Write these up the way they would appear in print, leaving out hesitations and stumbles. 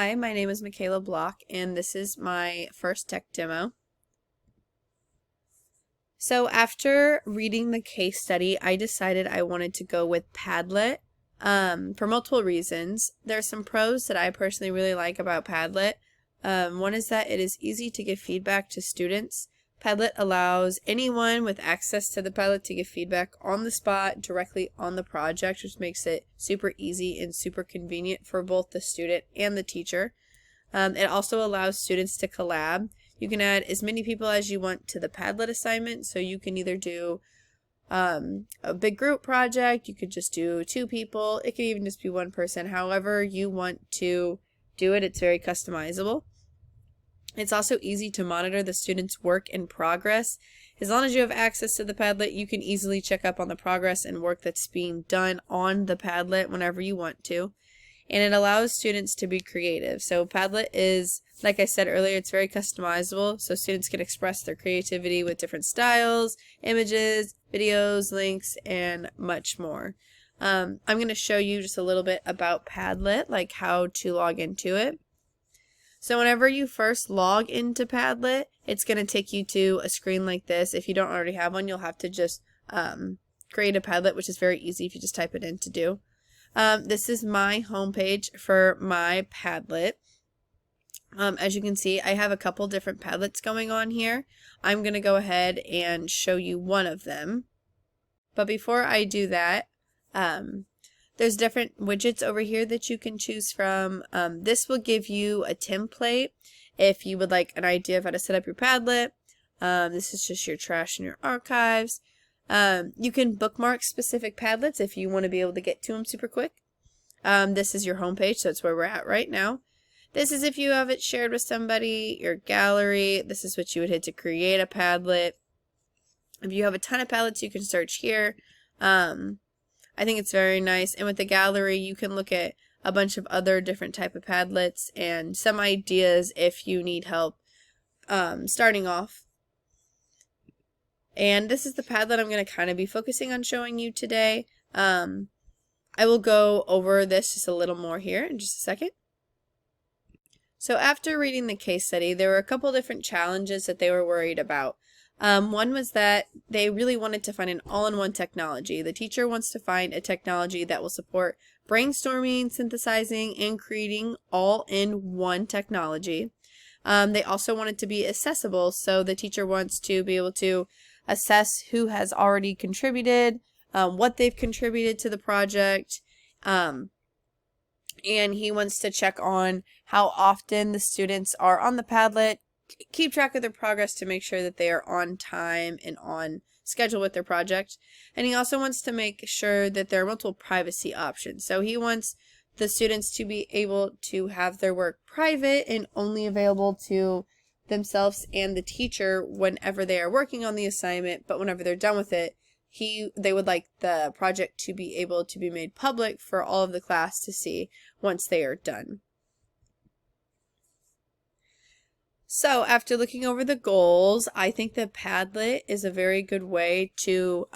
Hi, my name is Michaela Block, and this is my first tech demo. So after reading the case study, I decided I wanted to go with Padlet for multiple reasons. There are some pros that I personally really like about Padlet. One is that it is easy to give feedback to students. Padlet allows anyone with access to the Padlet to give feedback on the spot, directly on the project, which makes it super easy and super convenient for both the student and the teacher. It also allows students to collab. You can add as many people as you want to the Padlet assignment, so you can either do a big group project, you could just do 2 people, it could even just be 1 person. However you want to do it, it's very customizable. It's also easy to monitor the students' work in progress. As long as you have access to the Padlet, you can easily check up on the progress and work that's being done on the Padlet whenever you want to. And it allows students to be creative. So Padlet is, like I said earlier, it's very customizable, so students can express their creativity with different styles, images, videos, links, and much more. I'm going to show you just a little bit about Padlet, like how to log into it. So whenever you first log into Padlet, it's going to take you to a screen like this. If you don't already have one, you'll have to just create a Padlet, which is very easy if you just type it in to do. This is my homepage for my Padlet. As you can see, I have a couple different Padlets going on here. I'm going to go ahead and show you one of them. But before I do that, there's different widgets over here that you can choose from. This will give you a template if you would like an idea of how to set up your Padlet. This is just your trash and your archives. You can bookmark specific Padlets if you want to be able to get to them super quick. This is your homepage, so that's where we're at right now. This is if you have it shared with somebody, your gallery. This is what you would hit to create a Padlet. If you have a ton of Padlets, you can search here. I think it's very nice. And with the gallery, you can look at a bunch of other different type of Padlets and some ideas if you need help starting off. And this is the Padlet I'm going to kind of be focusing on showing you today. I will go over this just a little more here in just a second. So after reading the case study, there were a couple different challenges that they were worried about. One was that they really wanted to find an all-in-one technology. The teacher wants to find a technology that will support brainstorming, synthesizing, and creating all in one technology. They also want it to be accessible, so the teacher wants to be able to assess who has already contributed, what they've contributed to the project, and he wants to check on how often the students are on the Padlet, keep track of their progress to make sure that they are on time and on schedule with their project. And he also wants to make sure that there are multiple privacy options. So he wants the students to be able to have their work private and only available to themselves and the teacher whenever they are working on the assignment, but whenever they're done with it, they would like the project to be able to be made public for all of the class to see once they are done. So after looking over the goals, I think that Padlet is a very good way to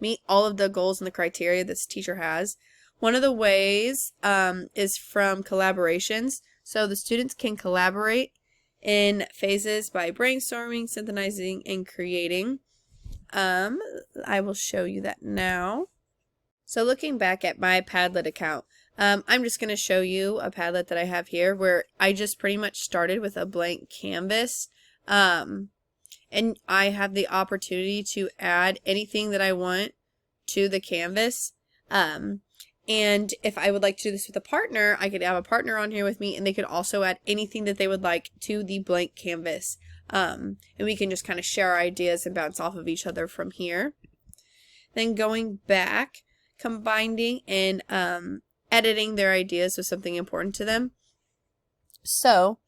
meet all of the goals and the criteria this teacher has. One of the ways is from collaborations. So the students can collaborate in phases by brainstorming, synthesizing, and creating. I will show you that now. So looking back at my Padlet account, I'm just going to show you a Padlet that I have here where I just pretty much started with a blank canvas. And I have the opportunity to add anything that I want to the canvas. And if I would like to do this with a partner, I could have a partner on here with me and they could also add anything that they would like to the blank canvas. And we can just kind of share our ideas and bounce off of each other from here. Then going back, combining and editing their ideas with something important to them. So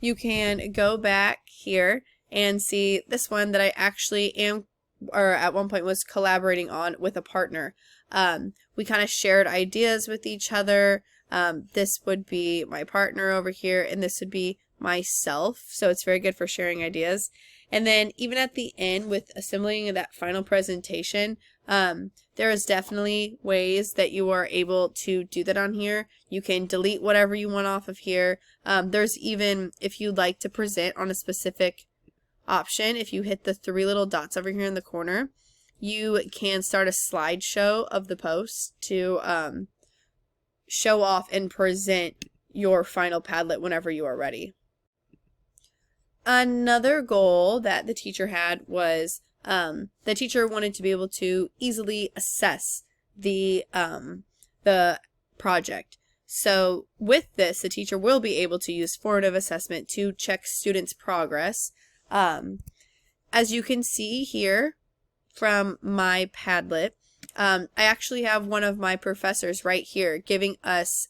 you can go back here and see this one that I actually am, or at one point was collaborating on with a partner. We kind of shared ideas with each other. This would be my partner over here, and this would be myself. So it's very good for sharing ideas. And then even at the end with assembling that final presentation, there is definitely ways that you are able to do that on here. You can delete whatever you want off of here. There's even, if you'd like to present on a specific option, if you hit the 3 little dots over here in the corner, you can start a slideshow of the post to show off and present your final Padlet whenever you are ready. Another goal that the teacher had was the teacher wanted to be able to easily assess the project. So with this, the teacher will be able to use formative assessment to check students' progress. As you can see here from my Padlet, I actually have one of my professors right here giving us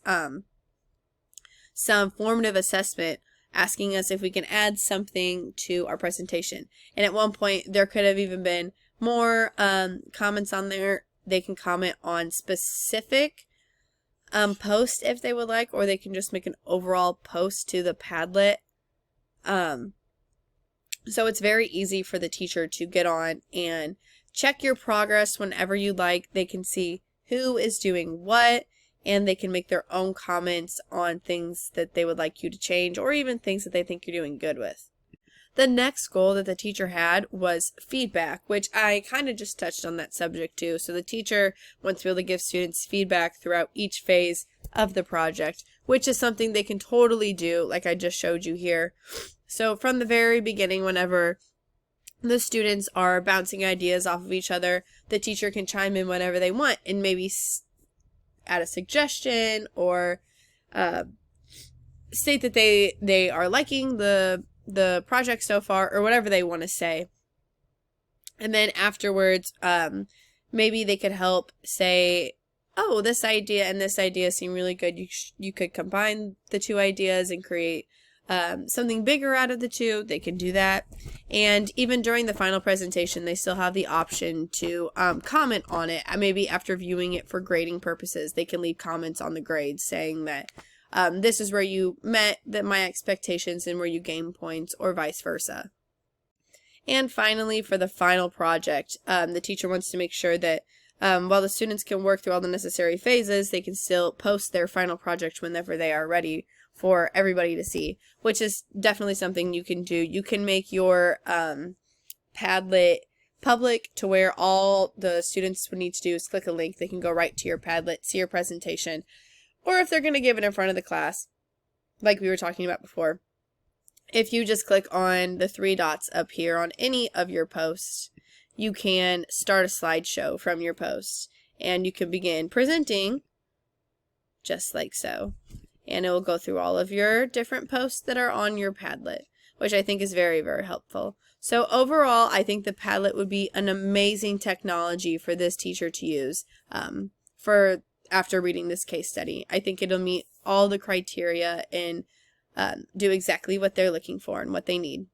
some formative assessment, asking us if we can add something to our presentation. And at one point, there could have even been more comments on there. They can comment on specific posts if they would like, or they can just make an overall post to the Padlet. So it's very easy for the teacher to get on and check your progress whenever you like. They can see who is doing what, and they can make their own comments on things that they would like you to change, or even things that they think you're doing good with. The next goal that the teacher had was feedback, which I kind of just touched on that subject too. So the teacher wants to be able to give students feedback throughout each phase of the project, which is something they can totally do, like I just showed you here. So from the very beginning, whenever the students are bouncing ideas off of each other, the teacher can chime in whenever they want and maybe add a suggestion or state that they are liking the project so far, or whatever they want to say. And then afterwards, maybe they could help say, oh, this idea and this idea seem really good. You could combine the 2 ideas and create something bigger out of the 2. They can do that. And even during the final presentation, they still have the option to comment on it. Maybe after viewing it for grading purposes, they can leave comments on the grades saying that this is where you met my expectations and where you gained points, or vice versa. And finally, for the final project, the teacher wants to make sure that while the students can work through all the necessary phases, they can still post their final project whenever they are ready for everybody to see, which is definitely something you can do. You can make your Padlet public to where all the students would need to do is click a link. They can go right to your Padlet, see your presentation, or if they're going to give it in front of the class, like we were talking about before, if you just click on the 3 dots up here on any of your posts, you can start a slideshow from your post, and you can begin presenting just like so. And it will go through all of your different posts that are on your Padlet, which I think is very, very helpful. So overall, I think the Padlet would be an amazing technology for this teacher to use after reading this case study. I think it'll meet all the criteria and do exactly what they're looking for and what they need.